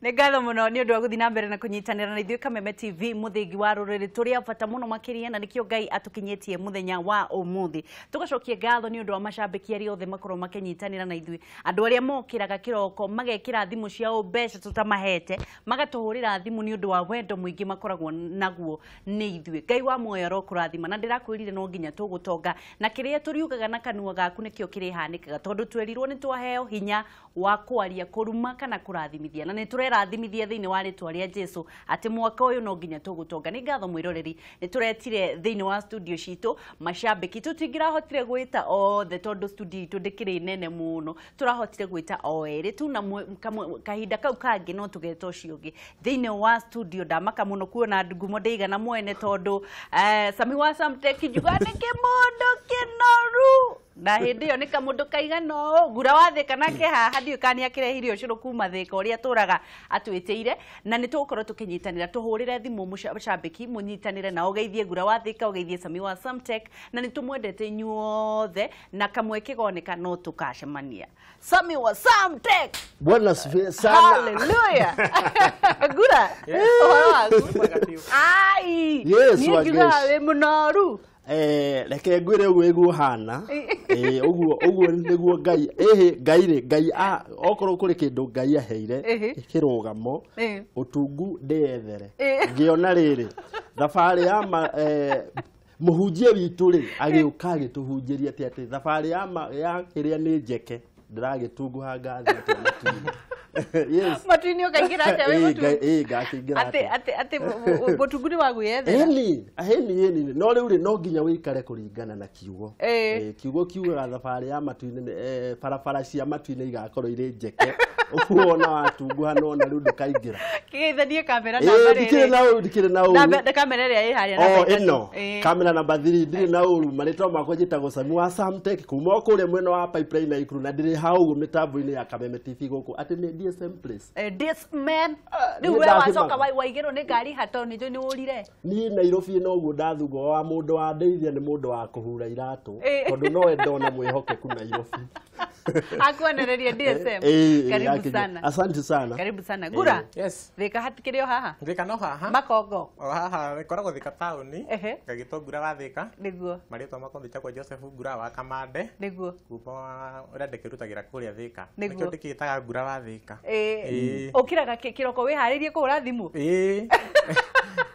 Ngatho muno ni undu wa guthina mbere na kunyitanira na ithuĩ Kameme TV muthingi wa ruriri turia bata muno makiria na nikio Ngai atukinyetie muthenya wa umuthi. Tugacokia ngatho ni undu wa macambiki aria othe makorwo makinyitanira na ithuĩ. Andu aria mokiraga kiroko magekira thimu ciao mbeca tutamahete magatuhurira thimu ni undu wa wendo muingi makoragwo naguo ni ithuĩ. Ngai wa muoyo arokurathima na ndirakwirire no nginya tugutonga na kiria turiugaga na kanua gaku nikio kirihanikaga tondu twerirwo ni twaheo hinya wa kwaria kuruma kana kurathimithia na ni rathimithia thiini wa ritwa ria Jesu ati mwaka uyu no nginya tugutonga. Ni ngatho mwiroreri ni turetire thiini wa studio citu macambiki tutingirahotire gwita othe tondu studio itu ndikiri nene muno turahotire gwita oeri tu na kahinda kau kangi no tugeta ucio ungi thiini wa studio ndamaka muno kuona ndugumo ndeigana mwene tondu Sammy wa Samtech juga ni kimundu kinoru na hindi yo ni kamundu kaigano Ngura wa Thika nake haha ndiu kani akirehirio ucuru kuma Thika uria turaga atwiteire na ni tugukorwo tukinyitanira tuhurire thimu mucambiki munyitanire na ugeithie Ngura wa Thika ugeithie Sammy wa Samtech na ni tumwendete inyuothe na kamwe kigoneka no tukacemania Sammy wa Samtech Bwana sifiwe sana. Hallelujah. Ngura ai yes wa Ngura munoru reke ngwire uguo iguhana uguo niguo Ngai Ngai okorwo kuri kindu Ngai aheire kirugamo utungu ndeyethere ngiona riri thabari ya muhunjie witu ri agiuka agituhunjiria ati thabari ya kiria ni njeke ndiragitunguha ngathi yes matwini ukaingira acha we mutu ngakingira ati botuguri wagu yethe eni no riu ri no nginya wikare kuringana na kiugo kiugo kiuga thabari ya matwini barabara cia matwini igakorwo iri njeke ukuona watunguha no na riu ndukaingira kigeithanie kamera namba riri dikire na uru na kamera ria iharia na eno kamera namba 3 ndire na uru marito makwa njitagwo Sammy wa Samtech kuma kuria mwena wa pipeline na ikuru na ndire hau mitambo-ini ya Kameme TV guku ati ni DSM place this man ni we wacoka waigero ni ngari hato ni ni urire ni Nairobi no guo ndathugo wa mundu wa ndeithia ni mundu wa kuhura iratu tondu no endona mwihokeku Nairobi akuonereria DSM karibu sana asante sana karibu sana Ngura yes Thika hatikirio haha Thika no haha makongo haha koragwo Thika tauni ngagitwo Ngura wa Thika niguo marito makondi chakwa Joseph Ngura wa Kamande niguo kupa ura ndekirutagira kuria Thika nikyo ndikitaga Ngura wa Thika ukiraga kiroko wiharirie kuhura thimu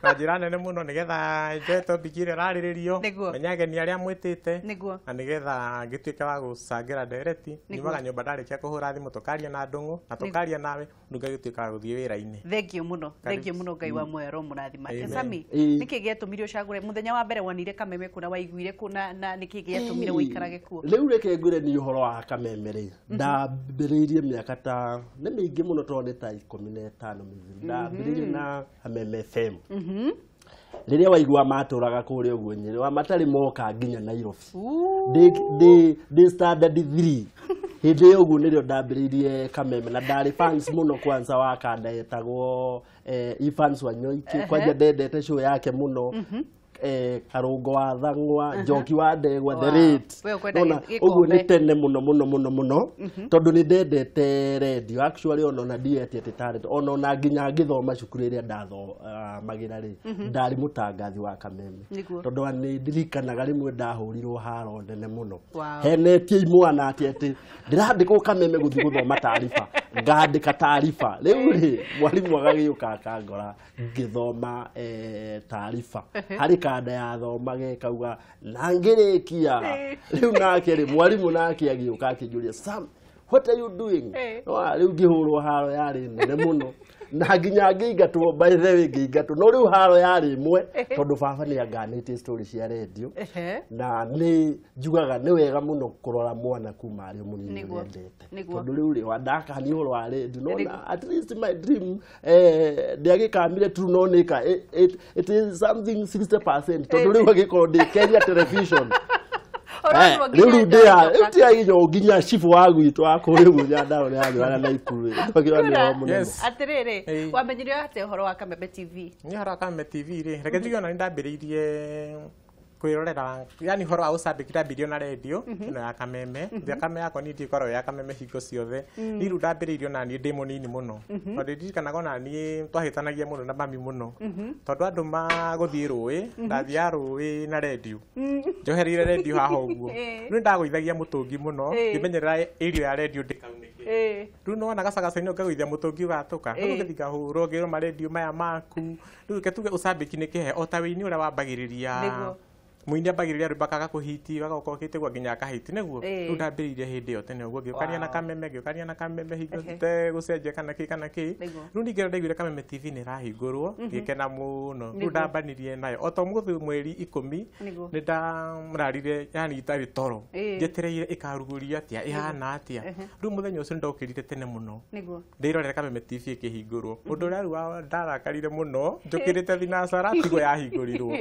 na njira nene muno nigetha njeto bigire rariririo menyage ni aria mwitite na nigetha ngituike wa gucangira ndereti nimaga nyumba ndarikia kuhura thimu tukaria na ndungu na tukaria nawe nduga gituika wa guthie wira-ini. Thank you muno Ngai wa muoyo ro murathima. Sammy niki giatumire ucagure muthenya wa mbere wonire Kameme kuna waiguire kuna na niki giatumire wikarage kuo riu reke ngure ni uhoro wa Kameme ri ndambiriirie miaka ta ni mingi muno tondu ta 15 mithiri ndambiriirie na Kameme FM riria waigua maturaga kuria uguo Nyeri wa matari moka nginya Nairobi de standard 3 hindi uguo nirio ndambiriirie Kameme na ndari fans muno kwanza wa kanda yetagwo fans wa Nyoiki kwanja ndendete show yake muno Karungo wa Thang'wa Njoki wa Ndegwa the rate nona uguo ni tene muno tondu ni ndendete radio actually ona diet ati talent ona nginya ngithoma cukuru iria magira ri ndari mutangathi wa Kameme tondu ni ndirikanaga rimwe ndahurirwo haro nene muno henetie imwana ati ndirandikwo Kameme guthi guthoma taarifa ngandika taarifa riu ri mwalimu agagiuka akangora ngithoma taarifa hari kanda ya thomage kauga na ngirikia riu nake ri mwalimu nake agiuka akijuria Sam what are you doing no riu ngihurwo haro yari nene muno na nginya ngiingatwo by the way ngiingatwo no riu haro yari imwe tondu baba ni anganite story cia radio na ni njugaga ni wega muno kurora mwana kuma ari munini ndete tondu riu ri wadaka ni horo wa radio no at least my dream ndiagikamire tu no nika it is something 60% tondu riu agikorwo ndi Kenya television riu ndia utia inyo nginya chifu wagu itu akuri gunya ndawo yanyu ana na ikuru twagira ni wa muno atiriri wamenyire ate horo wa Kameme TV ni horo wa Kameme TV ri reke ndigona ni ndambiriirie kwirorera yani horo au sabikira video na radio ino ya Kameme Kameme yako ni ndikoro ya Kameme hingo ciothe ni ru ndambiririo na ni ndi munini muno tondu ndirikana gona ni twahitanagia muno na mami muno tondu andu maguthii rui ndathia rui na radio njoherire radio haho uguo ni ndagwithagia mutungi muno ngimenyerera irio ya radio ndikaunike riu no na gacagacaini ngagwithia mutungi ugatuka riu ngithika huro ngiro ma radio maya maku riu ke tuge usabiki ni kihe o ta wini uria wambagiriria muini ambagiriria rubakaga kuhiti wagauka ukitegwa nginya kahiti niguo riu ndambiririe hindi yo tene uguo ngiokaria na Kameme hingo te gucenjia kana ki riu ningĩ ndaiguire Kameme TV ni rahingũrwo ngikena muno riu ndambanirie nayo o to mweri 10 ni ndamrarire yani itari toro njetereire ikaruguria atia ihana atia riu muthenya ucio ndokirire tene muno ndirorera Kameme TV ikihingũrwo undu uria riu ndarakarire muno njukirite thinacara tigo yahingũrirwo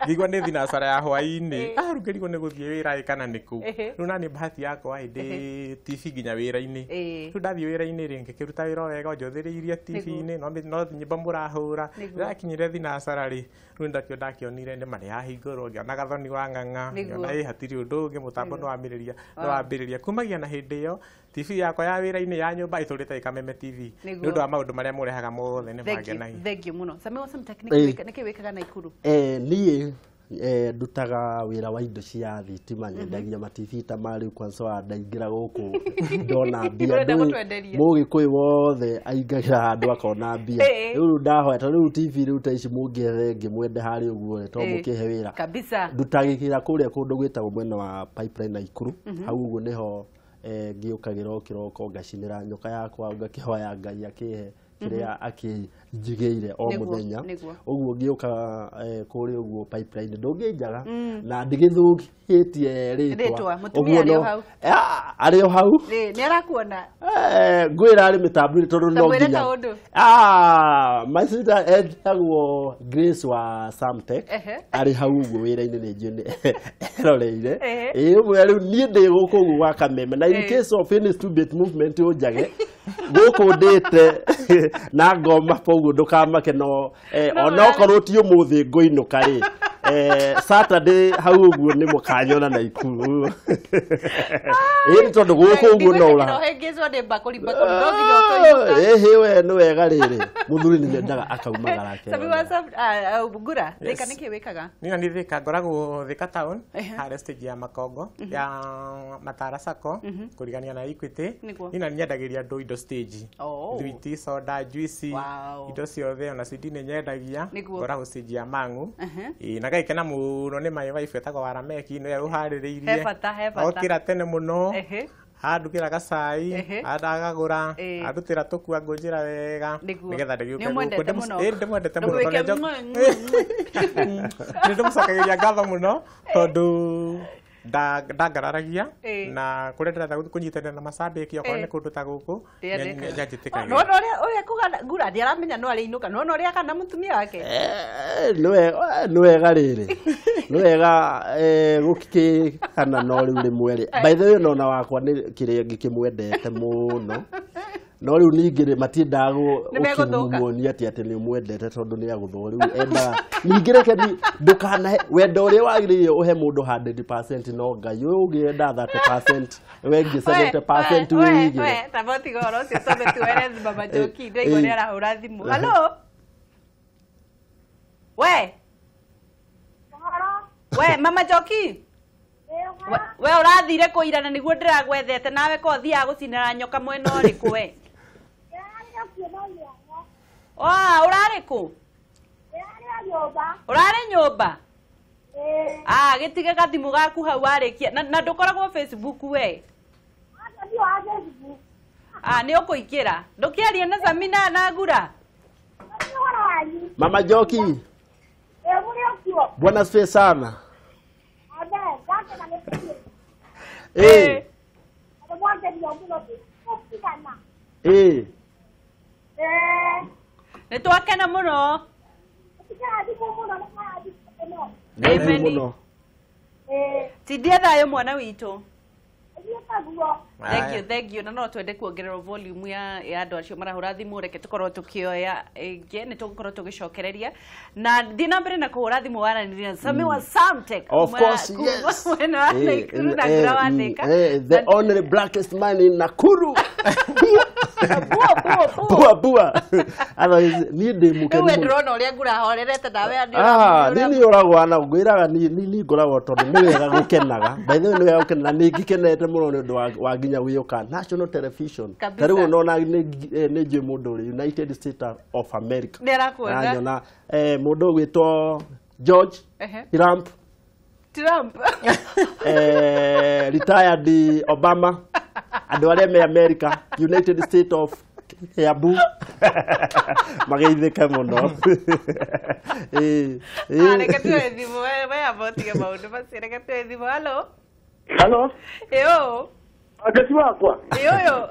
ngigwa ni thinacara ya hwaini rugerigo ni guthie wira kana niku riu nani bahati yakwa ndi TV nginya wira-ini riu ndathie wira-ini ringi kiruta wira wega njothiriirie TV-ini no nyimbo murahura ndakinyire thinacara ri riu ndakionire ndi mari yahingũrwo ngiona gathoni wa ng'ang'a ngiona hatiri undu ungi mutambo no wambiriria kumagia na hindi iyo TV yakwa ya wira-ini ya nyumba iturite Kameme TV ni undu wa maundu maria murehaga mothe ni magenai thank you muno Sammy wa Samtech niki wikaga na Ikuru niĩ ndutaga wira wa indo cia thitima nyendagia ma TV ta mari kwanza wa ndaingira guku ndona mbia mugikuyu wothe aingagira handu akona mbia riu ndahoya to riu TV riu ta ici mungiethe ngimwende hari uguo to mukihe wira kabisa ndutagikira kuria kundu gwitagwo mwena wa pipeline na Ikuru hau uguo niho ngiukagira kiroko ngacinira nyoka yakwa ngakihoya Ngai akihe kiria akinjigeire o muthenya uguo ngiuka kuri uguo pipeline ndunginjaga na ndigithukitie ritwa mutumia ari o hau ni arakuona ngwira ari mitambo tondu no nginya my sister etagwo Grace wa Samtech ari hau uguo wira-ini ni njuni eroreire umwe riu nie ndi guku uguo wa Kameme na in case of any student movement unjage guku ndite na ngoma poguo ndukamake no ona okorwo ti umuthi nguinuka ri Saturday hau uguo ni mukanyona na Ikuru tondu guku uguo no ura we ni wega riri muthuri ni ndendaga akaumagara ke Sammy wa Ngura Thika niki wikaga ni Thika ngoragwo Thika town hare stage ya Makongo ya Matara Sacco kurigania na Equity ina nyendagiria andu indo stage thwiti soda juice indo ciothe ona CD ni nyendagia ngoragwo stage ya Mang'u na gaikena muno ni mai wife etagwo Warameki no yaruhaririirie okira tene muno andukira gacai andagagura andutira tukua ngunjira wega nigetha ndigiuke ndimwendete muno ndimũcokagiria ngatho muno tondu ndagararagia na kurendera kunyitanira na macambiki okorwo ni kundu ta guku njajitikagia no uria kuga Ngura ndi aramenya no ari inuka no uria kana mutumia wake ni wega riri ni wega gukikana no riu rimwe ri by the way no wakwa ni kiria ngikimwendete muno no riu ningire matiendaga ukimumuonia ati ni mwendete tondu ni aguthwo riu enda ningire kedi ndukana wendo uria wagiriire uhe mundu 100% no Ngai uyu ugienda 30% wengi 70% wigire taboti goro cio tobe tuerezi baba Joki ndego ni arahura thimu hello we mama Joki we urathire kuirana niguo ndiragwethete nawe ko thia gucinira nyoka mwena uriku we urari ku urari nyumba gitige gathimu gaku hau warikia na ndukoragwo Facebook we ni ukuikira ndukiaria na Sammy na Ngura mama Joki buenas fe sana nitwakena muno tidie thayo mwana witu Thank you. Na no twende kuongerera volume ya andu acio marahura thimu reke tukorwo tukioya ingi ni tugukorwo tugicokereria na thina mbere na kuhura thimu waranĩria Sammy wa Samtech. Of course, yes. The only blackest man in Nakuru. Bua. Otherwise, ni ndi mukeni. Wewe ndrona uria Ngura horerete nawe ni uragwa na ngwiraga ni ngoragwo tondu ni wega gukenaga. By the way, ni wega gukenaga ni ngikenete muno ni undu wa nginya gwioka national television. Tariu nona ni nje mundu United States of America. Ndirakwenda. Na mundu gwitwo George Trump. Retired Obama. Andu aria me America, United States of Yabu. Mageithika muno. Reke twethimu we abotige maundu macio reke twethimu. Hello. Yo. Agesi wakwa. Yo.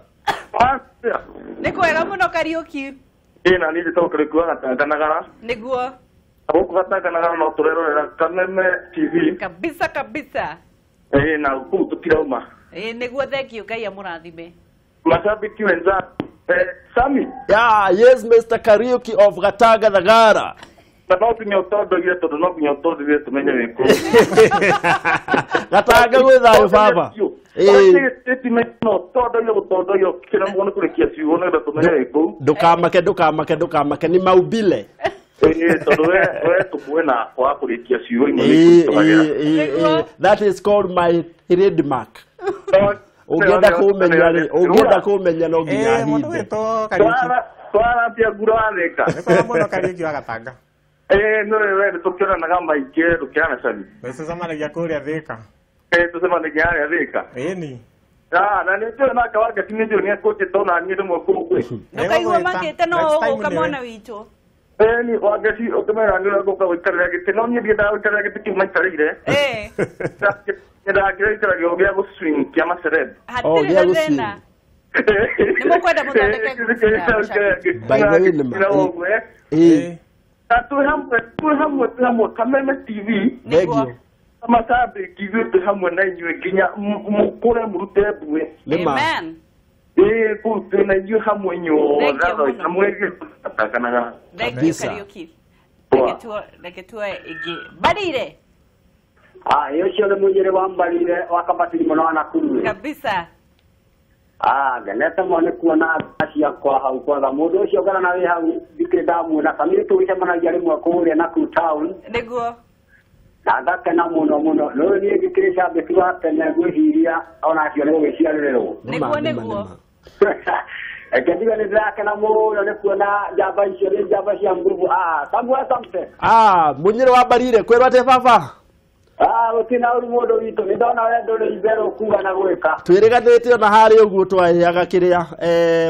Ni kwega muno Kariuki. Na ni ndito kurikuwa gatanganaga. Niguo. Aboku gatanganaga no turerorera Kameme TV. Kabisa. Na huku tukirauma. Niguo thank you Ngai amurathime. Mashabiki wenza Sammy. Yeah, yes Mr. Kariuki of Gataga Thagara. No pinyo todo yeto no pinyo todo yeto menye weko. Gataga gwithayo baba. Eti no todo yo kila mwana kurekia siona da tumenye weko. Ndukamake ni maubile. Todo we tukuena kwa kurekia siona that is called my trademark. Ugenda kumenya no nginya hinde. Twara pia Ngura theka. Niko muno Kariuki wa Gatanga. No we tukira na gamba ike tukana Sammy. Wewe samana ya kuria theka. Tusemana ya theka. Ni. Na ni tu na kawaga tinjo ni kote tona ni ndo mkubwa. Nakaigwa makete no ukamona witu. Ni wagati otomera ndio kwa wikara gite no ni bida wikara gite kimatarire. Nda kirikira gyogia go swing kya masereb. Hatire ndena. Nimo kwenda mutandike. By the way nima. Tu Kameme TV. Ndio. Amasabe kivu tu hamwe na nywe ginya mukore murute bwe. Amen. Kutu na yu hamwe nyo. Hamwe atakana. Kariuki. Leketua igi. Barire. Yoshio le mujere wambalire wakapatili mwana Nakuru. Kabisa. Ganeta mwana kuona asia kwa hau kwa modo sio kana nawe hau dikeda mu na kamili tu ita mana jari mu ko ya Nakuru town. Niguo. Na kana muno no ni dikresha betwa tena guhiria ona sio le sia lero. Niguo. Ekadiga ni zake na muno ne kuona jaba sia nguvu tambua Samtech. Munyire wa barire kwerwa te baba. Utina uri modo wito ndona wendo le ibero kuga na gweka. Twiriganite na hari uguo twahiaga kiria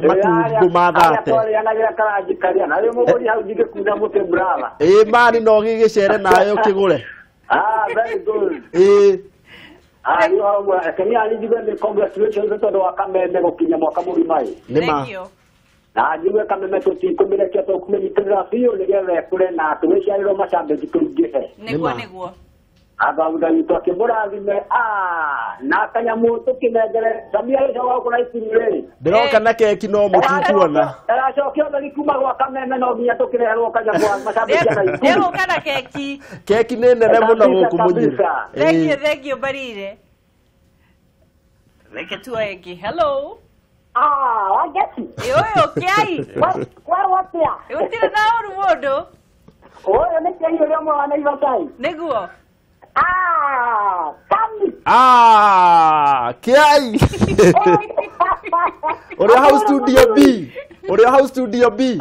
matungu mathate. Yana karaji karia na rimo gori hau dige kuga mute brava. Mani no gigicere nayo kigure. Very good. Kani alijiga ni congratulations to wa Kameme gokinya mwaka murimai. Thank you. Na jiwe Kameme tukikumira kyato kumenyitira fio legere kule na tuwesha ilo mashambe tukigehe. Niguo. Agauda yitoke murathime na kanyamu tukinegere Samia ile jawa kuna isimire ndiroka na keki no mutituona aracokio bali kuma gwa Kameme no nginya tukireherwo kanyamu mashabiki na ikumi leo kana keki ni nene muno guku munyira. Thank you barire. Leketua egi. Hello. Wageti Yo kiai kwa watia utira na uru modo ne kiai yo mwana ivatai niguo. Sammy. Kiai. Ore house studio B.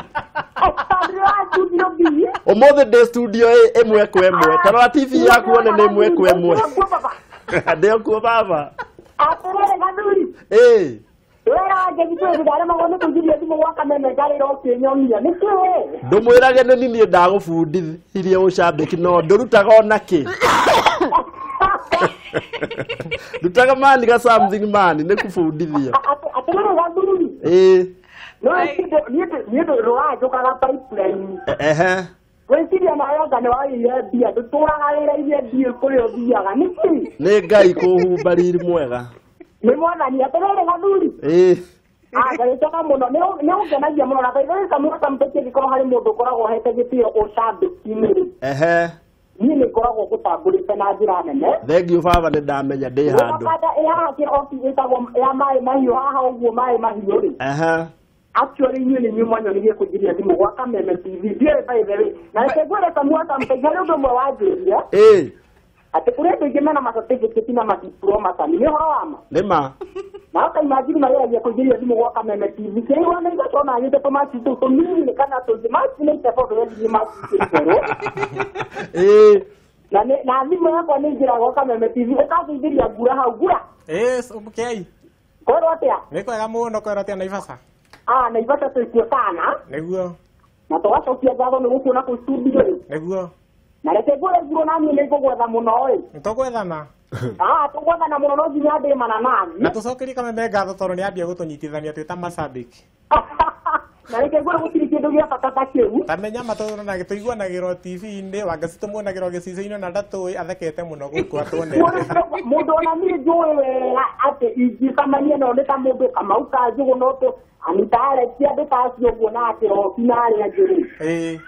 Omothe de studio emwe kwa emwe. Tara TV yaku one ne emwe kwa emwe. Ndio kwa baba. Atere gaduri. Wera ngegitwe ndare magone kujiria thimu wa Kameme ngari ro kinyomia nikiwe ndumwirage ni nie ndagubundithirie ucambiki no ndurutaga onaki ndutaga mani ga something mani ne kubundithia atere gaduri no nido roa joka pipeline wesiria na yoga ne wa ile bia tuturaga ile bia kuri othiaga niki ni ngai kuhumbariri mwega Nĩ mwathani aterere gathuri. Ngarĩtega mũno nĩ ũngenagia mũno na kaitha kamwe Samtech gĩkorwo harĩ mũndũ ũkoragwo hete gĩtĩo ũcambĩki-inĩ. Niĩ nĩ ngoragwo gũtambũrĩte na njĩra nene. Thengiũ baba nĩ ndamenya ndĩ handũ. Ĩhaha ofi ĩtagwo ya maĩ mahiũ haha ũguo maĩ mahiũ rĩ. Actually niĩ nĩ niĩ mwanyonirie kũnjiria thimũ gwa Kameme TV. Ndiĩ by the way. Na reke ngwĩre kamwe Samtech harĩ ũndũ ũmwe wanjĩria. Atĩ kũrĩ andũ aingĩ mena macertificate na madiploma nĩ ũhoro wa ma. Nĩ ma. Na ũkaimagine mageragia kũnjiria thimũ gwa Kameme TV. Kĩrĩwa nĩ igatona nyite tũmaci tũu tũnini kana tũmaci nĩ itebondũ nĩ maci tũkorwo. Na thimũ yakwa nĩ njĩra gwa Kameme TV ĩkageithĩria Ngura hau Ngura. Okay. Kwero atĩa? Nĩ kwega mũno kwero atĩa Naivasha? Naivasha tũikio kana. Nĩguo. Na tũgacokia ngatho nĩ gũkuona kũ studio. Nĩguo. Na reke ngwĩre Ngura na niĩ nĩ ngũgwetha mũno ĩ. Nĩtũgwethana. Tũgwethana mũno no nginya ndĩ mananathi. Na tũcokerie Kameme ngatho tondũ nĩ ambia gũtũnyitithania twĩ ta macambĩki. Na reke ngwĩre gũtirĩ kĩndũ gĩa bata ta kĩu. Tamenya matũronage tũiguanagĩrwo TV-inĩ Wangeci tũmuonagĩrwo gĩcicio-inĩ na ndatũĩ athekete mũno gũkũ atwonete. Mũndũ ona niĩ njũĩ wega atĩ ingĩcamania no nĩ ta mũndũ Kamau Kanjũgũ no tũ Anitarekia andũ ta acio ũguo na atĩ roki na arĩa angĩ.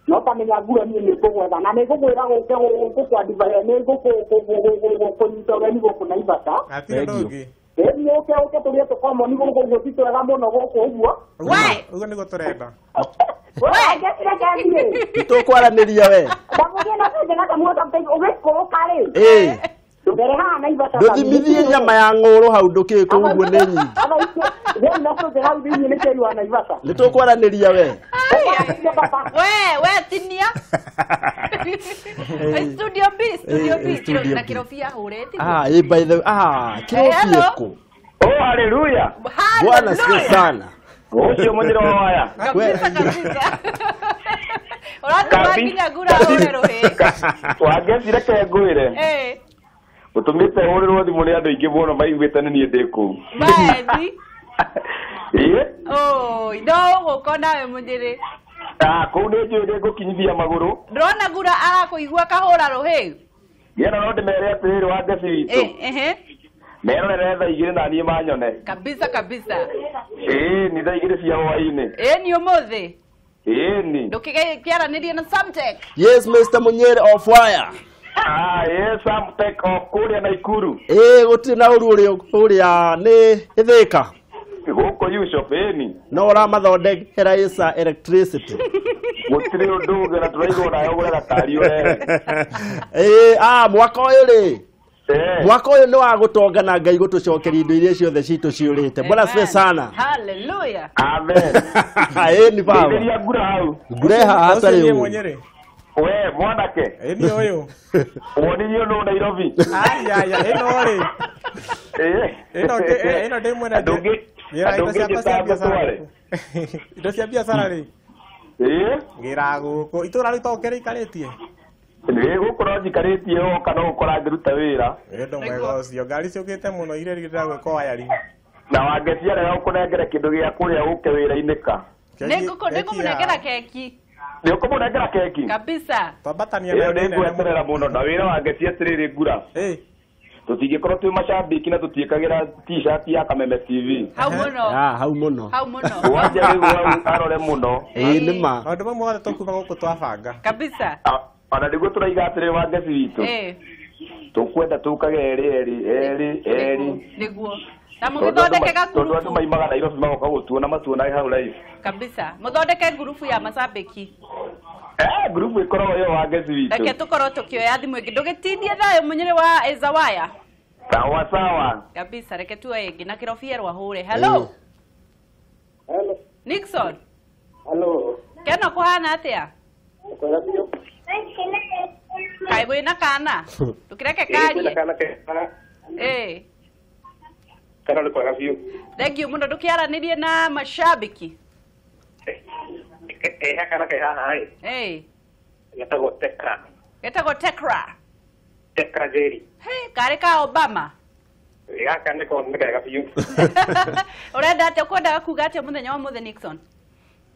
No tamenya Ngura niĩ nĩ ngũgwetha na nĩ ngũgwĩra gũke gũkũ kwa ndivaya nĩ ngũkũnyita ũgeni gũkũ Naivasha. Hatirĩ ũndũ ũngĩ. Nĩ ũke tũrĩe tũkomo nĩ gũkũ ti twega mũno gũkũ ũguo. Ũguo nĩguo tũrenda. Nĩtũkwaranĩria we. Ndamũgĩa na kwenje na kamwe Samtech ũgĩkũrũka rĩ. Ndũgere haha Naivasha. Ndũthimithie nyama ya ng'ũrũ hau ndũkĩĩkũ ũguo nĩ nyingĩ. Nĩtũkwaranĩria we. We tinia. Studio B na kirofia hureti. By the kirofia ko. Haleluya. Bwana sikia sana. Ucio mũnyiro waya. Kabisa. Ũratũmakinya Ngura hore rohe. Wangecire ke ngwĩre. Utumite hurĩrwo thimũ nĩ andũ aingĩ mũno maiguĩte nĩ niĩ ndĩ kũu. Endi. No gũkũ nawe mũnjĩrĩ. Kũu nĩ njũĩ nĩ ngũkinyithia magũrũ. Ndĩrona Ngura arakũigua kahũra rũhĩ. Gĩena no ndĩmere atĩrĩrĩ Wangeci witũ. Merorere thaa igĩrĩ na niĩ manyone. Kabisa. Nĩ thaa igĩrĩ cia hwaĩ-inĩ. Nĩ ũmũthĩ. Nĩ. Ndũkĩaranĩrie na Samtech. Yes, Mr. Munyere of Fire. Yes, Samtech of kũrĩa Naikuru. Gũtirĩ na ũrĩa nĩ Thika. Gũkũ Yushop eni. No ũramathondekera isa electricity. Gũtirĩ ũndũ ũngĩ na tũraigua nayo gũrega tari ũrehe. Mwaka ũyũ rĩ. Mwaka ũyũ nĩ wa gũtongana Ngai gũtũcokeria indo iria ciothe citũ ciũrĩte. Bwana asifiwe sana. Hallelujah. Amen. Ni baba. Ndio Ngura hau. Ngura hata leo. We mwanake. Eni ũyũ. Wonirio no Nairobi. Aya eno rĩ. Eno ndĩmwe na ndũngĩ. Indo cia biacara rĩ. Ngira gũkũ itũra rĩu tokere ikarĩtie. Nĩ gũkorwo njikarĩtie o kana gũkora ngĩruta wĩra. Endo mwega ũcio ngari ciũkĩte mũno iria rigĩrĩra gwĩka wayari. Na wangeciarega gũkũnengera kĩndũ gĩa kũrĩa gũke wĩra-inĩ ka. Nĩngũmũnengera keki. Nĩ ũkũmũnengera keki? Kabisa. Twambatania na nĩ ngweterera mũno na wĩra wangeci atĩrĩrĩ Ngura. Tũtingĩkorwo twĩ macambĩki na tũtiĩkagĩra t-shirt ya Kameme TV. Hau mũno. Hau mũno. Wanja rĩu arore mũno. Nĩ ma. Maũndũ mamwe mothe tũkuga gũkũ twabanga. Kabisa. Ona nĩguo tũraiga atĩrĩ Wangeci witũ. Tũkwenda tũkage erĩ. Nĩguo. Na mũgĩthondeke gakurubu. Tondũ andũ maimaga Nairobi magoka gũtuona matuonaga hau live. Kabisa. Mũthondeke ngurubu ya macambĩki. Grupu ikoragwo yo Wangeci witũ. Reke tũkorwo tũkĩoya thimũ ĩngĩ. Ndũgĩtindie thayo Munyere wa Ezawaya. Sawa. Kabisa, reke tuoye ĩngĩ na kĩrobia rwahũre. Hello. Nixon. Hello. Kena kũhana atĩa? Kaĩ wĩna kana? Tũkĩreke karie. Kana nĩ kwega biũ. Thengiũ mũno ndũkĩaranĩrie na macambĩki. Kana haha getagwo Thika. Getagwo Thika Jerry. Karĩ ka Obama. Gaka nĩ kega biũ. Ũrenda atĩa ũkwendaga kuga atĩa mũthenya wa mũthĩ Nixon?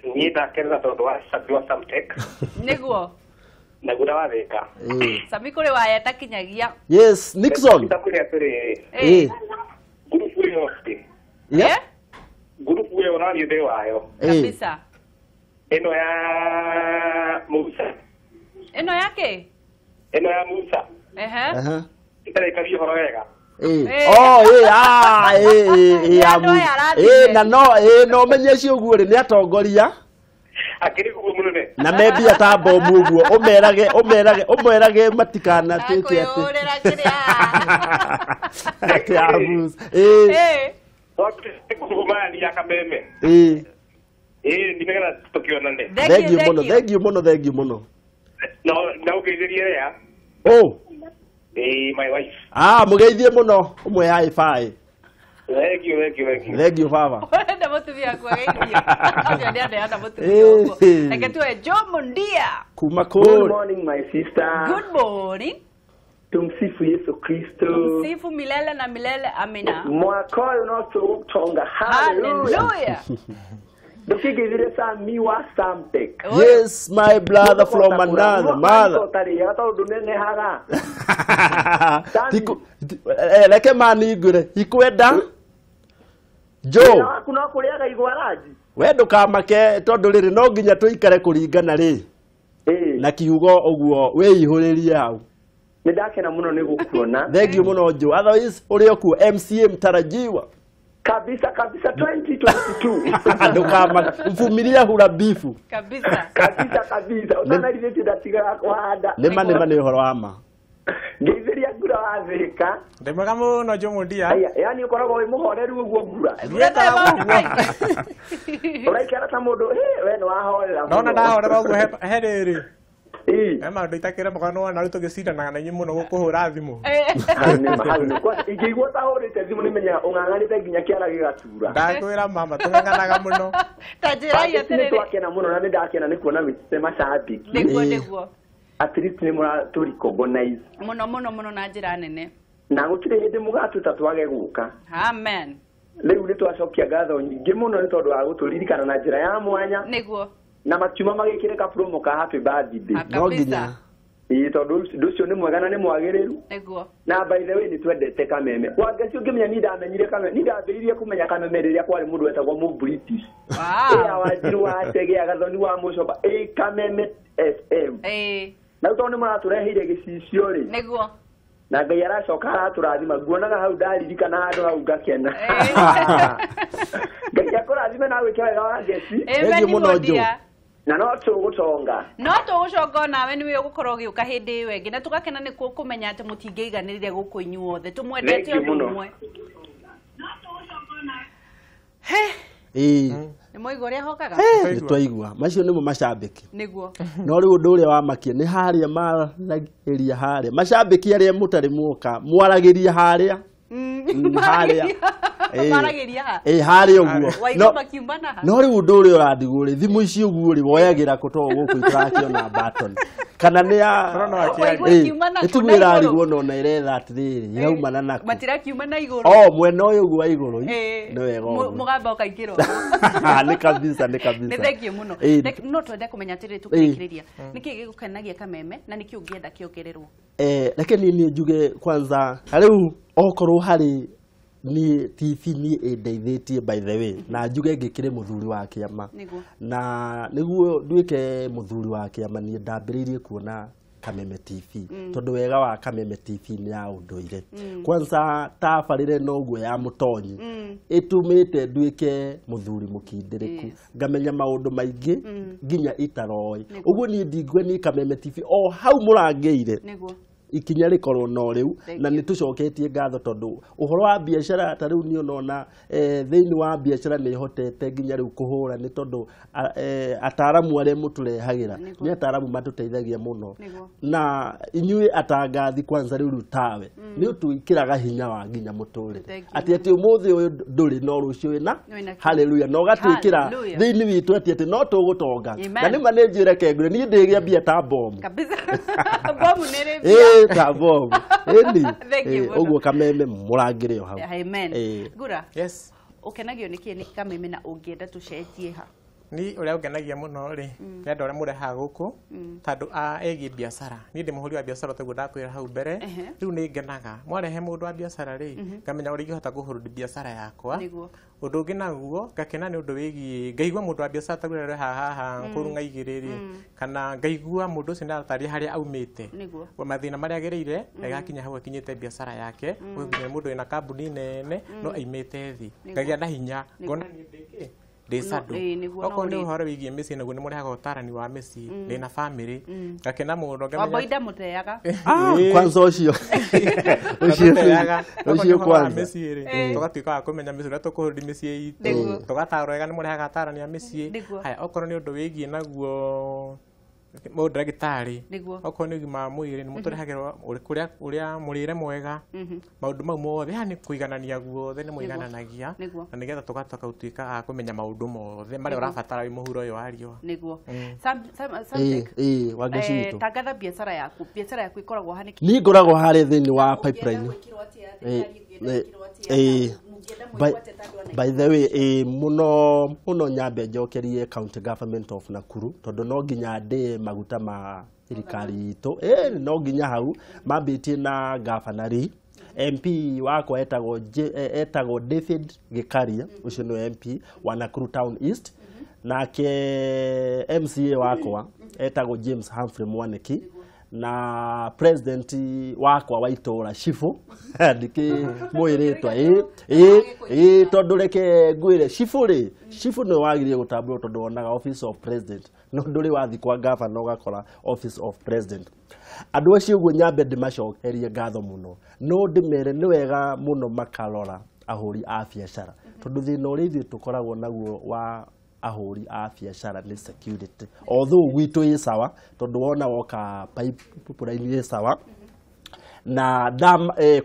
Niĩ ndakenera tondũ wa Samtech. Nĩguo. Na Ngura wa Thika. Sammy kũrĩ waya takinyagia. Yes, Nixon. Ndakwĩra atĩrĩ. Ngurubu yote. Yeah? Grupu wewe unayo ndio wayo. Kabisa. Eno ya Musa. Eno yake? Eno ya Musa. Itare kabisa horega. No menyeci uguo ri ni atongoria akiri kuguo munene na mebia ta bomu uguo umerage matikana tete ati abus kumani ya Kameme nimegera tukionane thank you muno no ugeithĩrie ya my wife mugeithie muno umwe high five. Thank you baba. Nda mutumia kwa geithio. Acio nda mutumia uko. Eke tuwe Jomundia. Good morning my sister. Good morning. Tumsifu Yesu Kristo. Tumsifu milele na milele, amina. Mwaka unaotonga. Hallelujah. Dukigizire Sammy wa Samtech. Yes, my brother from another mother. Leke mani igure ikwenda Jo kuna kuriaga igwaraji we ndukamake tondu riri no nginya tuikare kuringana ri na kiugo uguo we ihuririe hau ndakena muno ni gukuona thank you muno Jo otherwise uri okuo MCA mtarajiwa kabisa 2022 ndukama mfumiria hura bifu kabisa utanarithite ndatiga kwanda nema ni horo ama Ngeitheria Ngura wa Thika. Ndemega muno Jomundia. Yani ukoragwo wi muhoreru uguo Ngura. Uraikara ta mundu we no wahorera. Nona ndahorera uguo hereri. Ema nditakire mugano na ruto gicindanaga na inyi muno gukuhura thimu. Ingĩigua ta hũrĩte thimũ nĩmenya ũng'ang'anĩte nginya kĩara gĩgatura. Ndakwĩra mama tũng'ang'anaga muno. Ta njĩra iyo atĩrĩrĩ. Twakena muno na nĩndakena nĩ kuona mĩtĩte macambiki. Nĩguo. At least nĩ mũratũrecognize. Muno na njĩra nene. Na gũtirĩ hĩndĩ mũgatuta twage gũka. Amen. Rĩu nĩ twacokia ngatho nyingĩ mũno nĩ tondũ wa gũtũririkana na njĩra ya mwanya. Nĩguo. Na makiuma magĩkĩre ka promo ka happy birthday. Kabisa. Tondũ ũcio nĩ mwega na nĩ mwagĩrĩru. Nĩguo. Na by the way nĩ twendete Kameme. Wangeci ũngĩmenya ni ndamenyire Kameme, ni ndambĩrĩirie kũmenya Kameme rĩrĩa kwarĩ mũndũ wetagwo mu British. Wow. Wanjiru wa Tege Agathoni wa Mũcoba. Kameme FM. Na tondũ nĩ maratũreheire gĩcicio rĩ. Nĩguo. Na Ngai aracoka aratũrathima nguonaga hau ndaririkana handũ hau ngakena. Ngai akũrathime na gwĩka wega wa ngeci. Thank you muno Jo. Na no tũgũtonga. No tũgũconga nawe nĩwe ũgũkorwo ũgĩũka hĩndĩ ĩyo ĩngĩ na tũgakena nĩ kũmenya atĩ mũtingĩiganĩrĩre gũkũ inyuothe tũmwendete ũndũ ũmwe. Nĩ mwaigua ũrĩa hokaga? Nĩ twaigua macio nĩmo macambĩki. Nĩguo. No rĩu ũndũ ũrĩa wamakia nĩ harĩa maragĩria harĩa macambĩki arĩa mũtarĩ muoka mwaragĩria harĩa harĩa maragĩria ha harĩa ũguo no rĩu ũndũ ũrĩa ũrandigwo rĩ thimũ ici ũguo rĩ woyagĩra kũ to gũkũ itarakĩona button kana nĩ ya ĩtugĩra arigwo na iretha atĩrĩrĩ iraumana nako matirakiuma na igũrũ mwena ũyũ ũguo wa igũrũ nĩ wega mũgamba ũkaingĩrwo nĩ kabisa nĩ thengio mũno no twende kũmenya atĩrĩrĩ tũkĩrĩkĩrĩria nĩkĩ gĩgũkenagia Kameme na nĩkĩ ũngĩenda kĩongererwo reke niĩ njuge kwanza rĩu okorwo harĩ ni TV ni ndeithĩtie by the way na njuge ngĩkĩrĩ mũthuri wa kĩama na nĩguo nduĩke mũthuri wa kĩama ni ndambĩrĩirie kuona Kameme TV tondũ wega wa Kameme TV ni ya ũndũire kwanza tabarĩre noguo ya mũtonyi ĩtũmĩte nduĩke mũthuri mũkindĩrĩku ngamenya maũndũ maingĩ nginya itaroĩ ũguo niĩ ndingwe ni Kameme TV o hau mũrangĩire ikinya rikorwo no riu na ni tucoketie ngatho tondu uhoro wa biashara ta riu ni onona theini wa biashara ni hotete nginya riu kuhura ni tondu ataramu aria muturehagira ni ataramu matuteithagia muno na inyui atangathi kwanza riu tawe ni utuikiraga hinya wa nginya muturire ati umuthi uyu nduri no rucio wina haleluya no gatuikira theini witu ati no tugutonga na ni manejire kengure ni ndigia bia ta bomb kabisa bomb nere Tavob. Endi. Oguo Kameme murangire hau. Amen. Ngura. Yes. Ukenagio niki ni Kameme na ungienda tucenjie ha. ni uria ungenagia muno ri ni andu aria murehaga guku tondu egi biacara ni ndi muhuri wa biacara taguo ndakwira hau mbere riu ni ngenaga mwarehe mundu wa biacara ri ngamenya uria ingihota kuhurudi biacara yakwa undu ungi naguo ngakena ni undu wigi ngaigua mundu wa biacara taguo ri haha Kurung'a Igiri ri kana ngaigua mundu ucio ndarataria haria aumite mathina maria agereire agakinya hau akinyite biacara yake uginya mundu ina kambuni nene no aimite thi ngagia na hinya ngona ni ndiki desado oko ni uhoro wigie misi naguo ni murehaga utarani wa misi ndina family ngakena mundu ngamenya waboida muteaga kwanza ucio kwanza misi ri tugatuika wa kumenya misi uria tukuhurudi misi itu tugataro ega ni murehaga utarani ya misi haya okoro ni undu wigie naguo mundu ndagitari oko ni gima mwiri ni muturehagira uria murire mwega maundu mau mothe hani kuiganania guothe ni muigananagia na nigetha tugatoka utuika a kumenya maundu mothe mari urabatara wi muhuro yo ario niguo Samtech wageshito tangatha biacara yaku ikoragwo haniki ni ngoragwo hari thini wa pipeline by the way muno nyambe njokerie county government of Nakuru tondu no nginya ndi maguta ma thirikari itu no nginya hau mambitie na gafanari MP wako etagwo David Gikaria ucio no MP wa Nakuru Town East nake MCA wakwa etagwo James Humphrey Mwaniki na president wakwa wa itora Shifu ndiki muiritwa tondu reke ngwire Shifu no wagirie gutambura tondu onaga office of president no nduri wathi kwa governor ugakora office of president andu acio guo nyambe ndimacokerie ngatho muno no ndimere ni wega muno makarora ahuri a biacara tondu thina uri ithuĩ tukoragwo naguo wa ahuri a biacara ni security although gwitu i sawa tondu wona woka pipeline i sawa na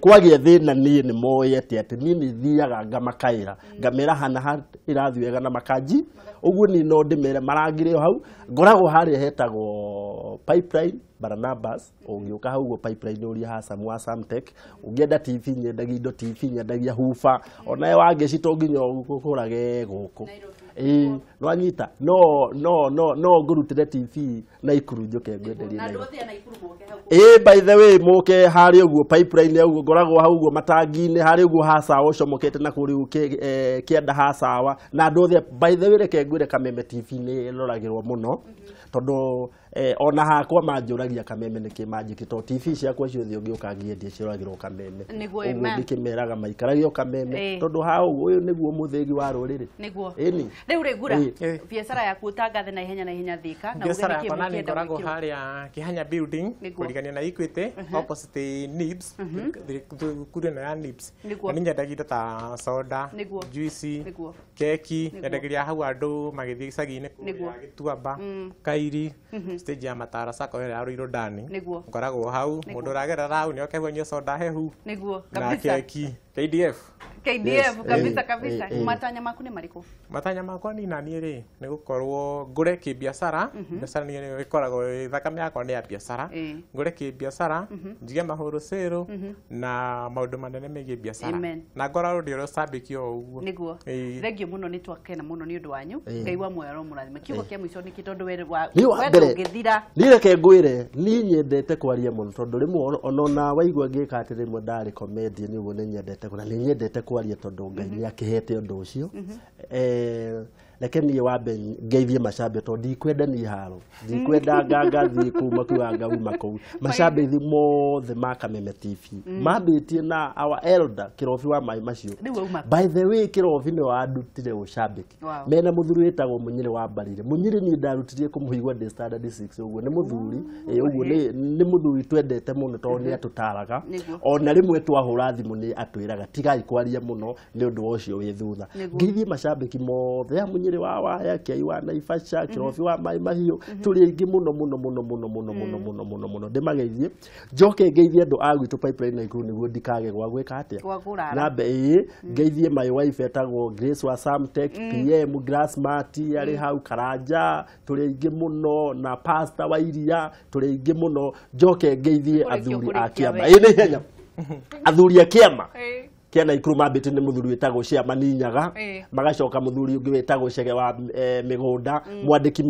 kwagia thina ni moyete ati ni thiaga ngamakaira ngamera hana irathiwega na makaji uguo ni no ndimere marangire hau ngoragwo hari hetagwo pipeline Barnabas ungiuka hau go pipeline uri ha Samwa Samtech ungienda TV nyendagia indo TV nyendagia hufa onae wangecito nginya gukurage guku no anyita no ngurutire TV na ikuru njoke ngwenderie na by the way muke hari uguo pipeline uguo ngoragwo hau uguo matangi-ini hari uguo hasawa ucomokete na kuri kienda hasawa na andu othe by the way reke ngwire Kameme TV ni roragirwo muno tondu ona hakwa manjuragia Kameme niki manjikito TV ciakwa ciothe ungiuka ngiendie ciragirwo Kameme niguo ndikimeraga maikaragio Kameme tondu hau uyu niguo muthegi wa ruriri niguo riu ri Ngura biacara yaku tangathe na ihenya Thika na ugereke mukienda ngoragwo haria kihanya building kurigania na Equity opposite Nibs kuri na Nibs ni nyendagia ta soda juice keki nyendagia hau andu magithii gicagi-ini gituamba kairi stage ya matara sako ya ruiro ndani ngoragwo hau mundu ragerera hau ni okehwo soda hehu niguo kabisa KDF kabisa matanya maku ni mariko matanya makwa ni nani ri ni gukorwo ngure ki biacara biacara ni ikoragwo thakame yakwa ni ya biacara ngure ki biacara njige mahoro sero na maundu manene megie biacara na ngorwo ndi ro sabikio uguo niguo thengio muno ni twakena muno ni undu wanyu ngai wa moyo murathime kiugo kia mwico ni kitondu wenda ngithira ni reke ngwire ni nyendete kwaria muno tondu rimwe onona waigua ngika ati rimwe ndari comedian ni uguo ni nyendete kuna ni nyendete kwaria tondu ngai ni akihete undu ucio reke niĩ wambe ngeithie macambĩ tondũ ndikwenda niĩ haro ndikwenda ngathi kuma kiwanga uma kũu macambĩ mothe ma Kameme TV mambĩtie na our elder Kirobi wa mai macio by the way Kirobi nĩ wandutire ũcambĩki mena mũthuri wĩtagwo Munyiri wa Mbarire Munyiri niĩ ndarutire kũmũigua ndĩ standard 6 ũguo nĩ mũthuri ũguo nĩ mũthuri twendete mũno tondũ nĩ atũtaraga ona rĩmwe twahũra thimũ nĩ atwĩraga tigai kwaria mũno nĩ ũndũ ũcio wĩ thutha ngeithie macambĩki mothe ya Munyiri wa Waya Kei wa Naivasha Kirobi wa mai mahiũ tũrĩ aingĩ mũno ndĩmageithie njoke ngeithie andũ a gwitũ pipeline na ikuru nĩguo ndikage gwa gwĩka atĩa na ngeithie my wife etagwo Grace wa Samtech PM Grassmart arĩ hau Karanja tũrĩ aingĩ mũno na pastor wa Iria tũrĩ aingĩ mũno njoke ngeithie athuri a kĩama nĩ henya athuri a kĩama kiana ikuru mambite ni muthuri wetagwo cia maninyaga magacoka muthuri ungi wetagwo cege wa migunda mwandiki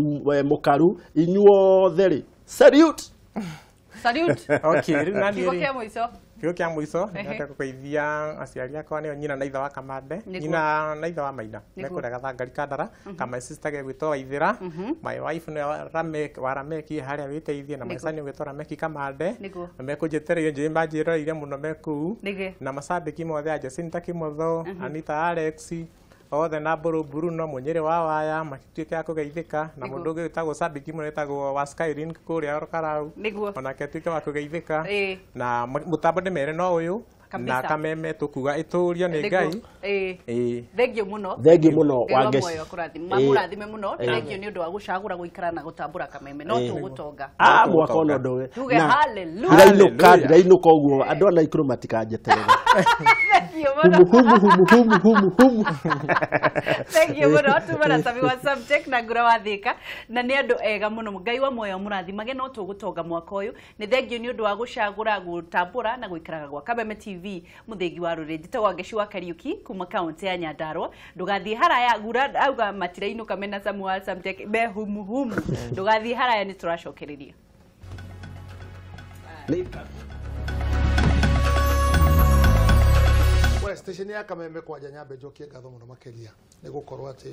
mukaru inyuothe ri salute okay riu nani Kio kia muico nĩate kũgeithia aciari akwa nĩo nyina na ithe wa Kamande nyina na ithe wa Maina mekurega thangari kandara kama sister ge gwitwo Waithira my wife nĩ Rameki harĩa wĩteithie na maicani gwitwo Rameki Kamande na mekũnjetereire nje manjĩroreire mũno mekuu na macambĩki mothe a Jacinta Kimotho Anita Alex othe na Buru no munyere wa waya makituĩka kũgeithĩka na mũndũ ũngĩ wĩtagwo Sabiki mũretagwo wa Skyrin kũrĩa Orkarau onake atuĩke wa kũgeithĩka na mũtambo nĩ mere no ũyũ na Kameme tukuga iturio ni Ngai thengio muno wangeci mamurathime muno thengio ni undu wa gucagura guikara na gutambura Kameme no tugutonga mwaka ono ndowe tuge hallelujah ngainuka uguo andu ana ikuru matikajeterera humu thengio muno tumana Sammy wa Samtech na Ngura wa Thika na ni andu ega muno Ngai wa moyo murathimage no tugutonga mwaka uyu ni thengio ni undu wa gucagura gutambura na guikara gwa Kameme TV muthegi wa rurĩ njitagwo Ngeci wa Kariuki kuma kaunti ya Nyandarua ndugathie haraya Ngura auga matirainũka mena Sammy wa Samtech be humu ndugathie haraya ni turacokereria station ya Kameme kwa Nyambe njokie ngatho muno makeria ni gukorwo ati